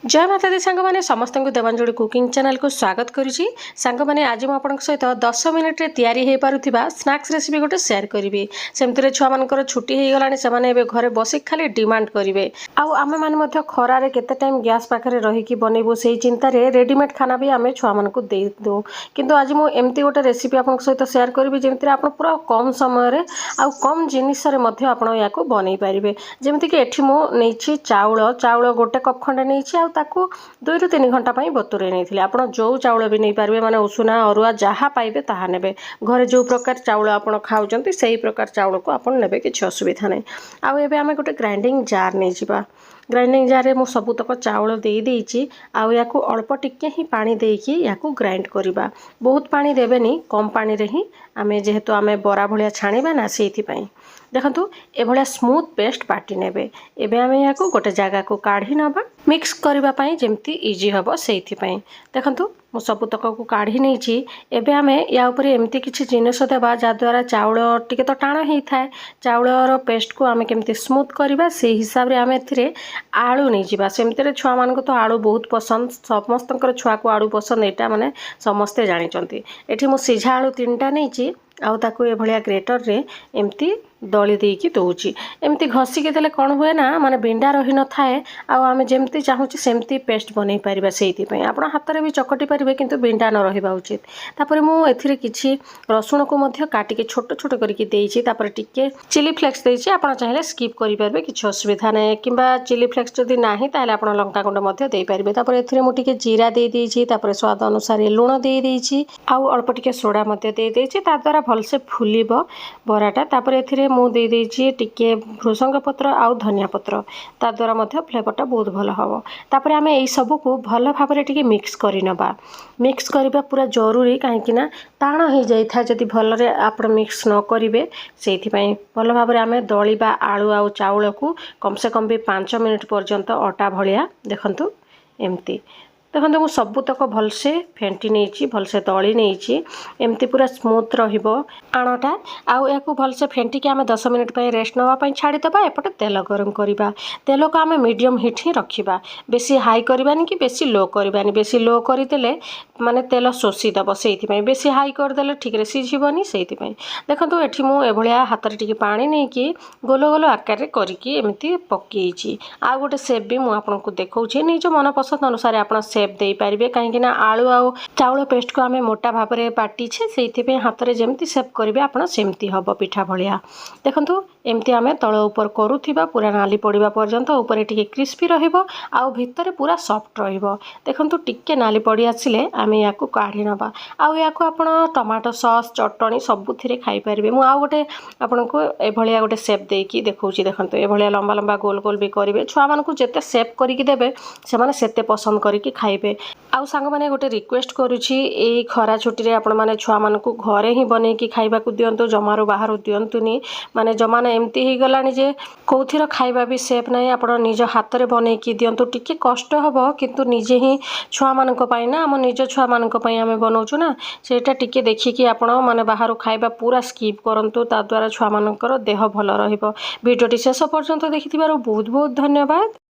जय माता दी सांग मैंने समस्त को देवांजलि कुकिंग चैनल को स्वागत करुँची। सांग मैंने आज मुझे सहित 10 मिनिट तैयारी हो पारुथिबा स्नैक्स रेसिपी गोटे शेयर करी। सेमती छुआ मान छुट्टी हो गलानी से घरे बसिक खाली डिमांड करेंगे। आम मैंने खरारे केते टाइम गैस पाखे रहीकि बनइबू से चिंतार रेडीमेड खाना भी आम छुआ मान दे दो। किंतु आज मुझे एमती गोटे रेसिपी आप सहित शेयर करी जमी आप पूरा कम समय आउ कम जिनस या बनई पारे। जमीक एठी मुझे चाउल चाउल गोटे कप खंडे नहीं ताकू 2 ରୁ 3 घंटा बतुरे नहीं आप जो चाउल भी नहीं पारे माने उषुना अरुआ जहाँ पाइबे ताहा नेबे। घरे जो प्रकार चाउल आप खाऊँ से ही प्रकार चाउल को आप नेबे किसी असुविधा नहीं। आउ एबे आमे गोटे ग्राइंडिंग जार नहीं जिबा। ग्राइंडिंग जार मु सबुतक चाउल दे देइछि आउ याकू अल्प टिके ही पानी देकी याकू ग्राइंड करिबा। बहुत पानी देबेनी कम पानी रे ही आमे जेहेतु आमे बरा भलिया छाणीबा ना सेथि पई देखंतु ए भलिया स्मूथ पेस्ट बाटी नेबे। एबे आमे याकू गोटे जगह को काढी नबा मिक्स करबा पई जेमती इजी हबो सेथि पई देखंतु मु सबुतक को काढी नैछि। एबे आमे या ऊपर एमती किछि जिनिस देबा जा द्वारा चाउल टिके तो टाण हेई थाए। चाउलर पेस्ट को आमे केमती स्मूथ करबा से हिसाब रे आमे एथिरे आलू नहीं जिबा। सेमती छुआ मान तो आलू बहुत पसंद समस्त छुआ को आलू पसंद एटा माने समस्ते जानिचंती। एठी मु सिझा आलू 3टा नैछि आउ ताकू ए भलिया ग्रेटर रे एमती दली देकी दौची। एमती घसिकी देले कौन हुए ना माने बिंडा रही न थाए आउ आमे जेमती चाहूची सेमती पेस्ट बनै परिबा सेइति पई आपण हाथ भी चकटी पारिबे किंतु बिंडा न रहिबा उचित। तापर मु एथिरे किछि रसुण को मध्य काटिके छोट छोट करके देइछि। तापर टिके चिली फ्लेक्स देइछि आपण चाहिले स्किप करि पारबे किछि असुविधा नै किंबा चिली फ्लेक्स जदि नाही ताले आपण लंका गुंड मध्य देइ पारबे। तापर एथिरे मु टिके जीरा देइ देइछि तापर स्वाद अनुसार लूण देइ देइछि आउ अल्प टिके सोडा मध्य देइ देइछि ता द्वारा भलसे फुलिबो बराटा। तापर एथिरे मु देइ देइछि टिके भृसंग पत्र आउ धनिया पत्र ता द्वारा मध्य फ्लेवरटा बहुत भल हबो। तापर आमे एई सब को भल भाबरे टिके मिक्स करि नबा। मिक्स करबा पूरा जरूरी काहे कि ना ताण हो जाई था जदि भलरे आपण मिक्स न करिवे सेथि पई भल भाबरे आमे दळीबा आलू आउ चाउल को कम से कम भी 5 मिनिट पर्यंत अटा भलिया देखंतु एमती देखो मुझे सबुतक भलसे फेंटी नहीं भलसे दली नहीं एमती पूरा स्मूथ रहिबो आणटा आउ या भलसे फेंटिकी आम 10 मिनिट पर रेस्ट नापी छाड़ीदबा। एपटे तेल गरम करवा तेल को आम मीडियम हिट ही रखा बेसी हाई करवानी कि बेसी लो करवानी। बेसी लो करदेले माने तेल शोषीदब से बेसी हाई करदे ठीक रे सीझीबनी से देखो ये मुझे हाथ में टिके पानी नहीं कि गोल गोल आकार करके एमती पकईची। आ गोटे सेप भी मुझे देखा निज मन पसंद अनुसार आप सेप दे पारे कहीं आलू आउ चाउल पेस्ट को आमे मोटा भाव में बाटीछे से हाथ में जमती सेप करेंगे आप सेमती हम पिठा भलिया देखंतु एमती आमे तल ऊपर करुथिबा पूरा नाली पड़िबा पर्यंत ऊपर टिके क्रिस्पी रहिबो आउ भितर पूरा सॉफ्ट रहिबो। देखंतु टिके नाली पड़ी आसिले आमे याकू काढी नबा आउ याकू आपण टमाटो सॉस चटणी सबुथिरे खाई परिबे। मु आउ गोटे आपनको ए भलिया गोटे शेप देकी देखौची देखंतु ए भलिया लंबा लंबा गोल गोल भी करिवे। छुआ मानकू जेते शेप करिकि देबे से माने सेते पसंद करिकि खाइबे। आउ सांग माने गोटे रिक्वेस्ट करूची ए खरा छुट्टी रे आपण माने छुआ मानकू घरे ही बनेकी खाइबा को दियंतु जमारो बाहर दियंतुनी माने जमाना एमती ही गलानी जे कौथिर खाइबा भी सेफ नहीं। आप निज हाथ में बनईकी दिंतु टिके कष्ट हम किंतु निजे ही छुआ मानक पई ना आम निज छुआ मानक पई आमे बनाउछु ना सेटा टिके देखिकी आपण माने बाहर खाइबा पूरा स्किप करंतु ता द्वारा छुआ मानकर देह भल रहिबो। वीडियोटी शेष पर्यंत देखिथिबारु बहुत बहुत धन्यवाद।